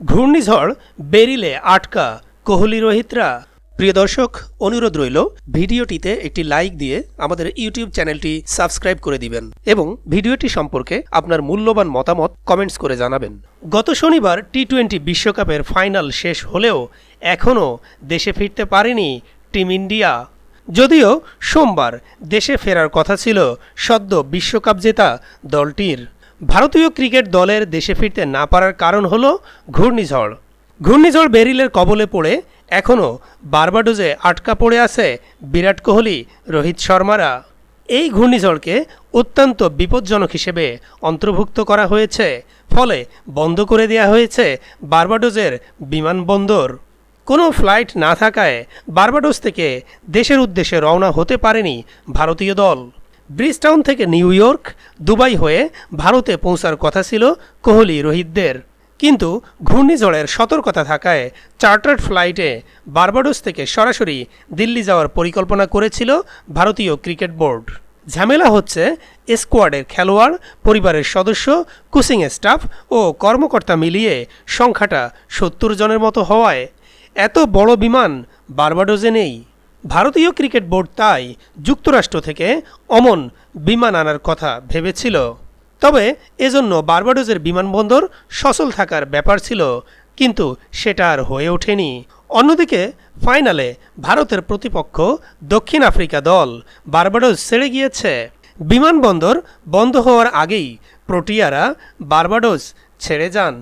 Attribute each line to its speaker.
Speaker 1: ঘূর্ণিঝড় বেরিলে আটকা কোহলি রোহিতরা। প্রিয় দর্শক, অনুরোধ রইল ভিডিওটিতে একটি লাইক দিয়ে আমাদের ইউটিউব চ্যানেলটি সাবস্ক্রাইব করে দিবেন এবং ভিডিওটি সম্পর্কে আপনার মূল্যবান মতামত কমেন্টস করে জানাবেন। গত শনিবার টি-20 বিশ্বকাপের ফাইনাল শেষ হলেও এখনও দেশে ফিরতে পারেনি টিম ইন্ডিয়া। যদিও সোমবার দেশে ফেরার কথা ছিল সদ্য বিশ্বকাপ জেতা দলটির। ভারতীয় ক্রিকেট দলের দেশে ফিরতে না পারার কারণ হল ঘূর্ণিঝড় বেরিলের কবলে পড়ে এখনও বার্বাডোজে আটকা পড়ে আছে বিরাট কোহলি, রোহিত শর্মারা। এই ঘূর্ণিঝড়কে অত্যন্ত বিপজ্জনক হিসেবে অন্তর্ভুক্ত করা হয়েছে, ফলে বন্ধ করে দেওয়া হয়েছে বার্বাডোজের বিমানবন্দর। কোনো ফ্লাইট না থাকায় বার্বাডোস থেকে দেশের উদ্দেশ্যে রওনা হতে পারেনি ভারতীয় দল। ব্রিজটাউন থেকে নিউ ইয়র্ক, দুবাই হয়ে ভারতে পৌঁছার কথা ছিল কোহলি রোহিতদের, কিন্তু ঘূর্ণিঝড়ের সতর্কতা থাকায় চার্টার্ড ফ্লাইটে বার্বাডোস থেকে সরাসরি দিল্লি যাওয়ার পরিকল্পনা করেছিল ভারতীয় ক্রিকেট বোর্ড। ঝামেলা হচ্ছে স্কোয়াডের খেলোয়াড়, পরিবারের সদস্য, কোচিং স্টাফ ও কর্মকর্তা মিলিয়ে সংখ্যাটা 70 জনের মতো হওয়ায় এত বড় বিমান বার্বাডোসে নেই। ভারতীয় ক্রিকেট বোর্ড তাই যুক্তরাষ্ট্র থেকে অমন বিমান আনার কথা ভেবেছিল, তবে এজন্য বার্বাডোসের বিমানবন্দর সচল থাকার ব্যাপার ছিল, কিন্তু সেটা আর হয়ে ওঠেনি। অন্যদিকে ফাইনালে ভারতের প্রতিপক্ষ দক্ষিণ আফ্রিকা দল বার্বাডোস ছেড়ে গিয়েছে। বিমানবন্দর বন্ধ হওয়ার আগেই প্রোটিয়ারা বার্বাডোস ছেড়ে যান।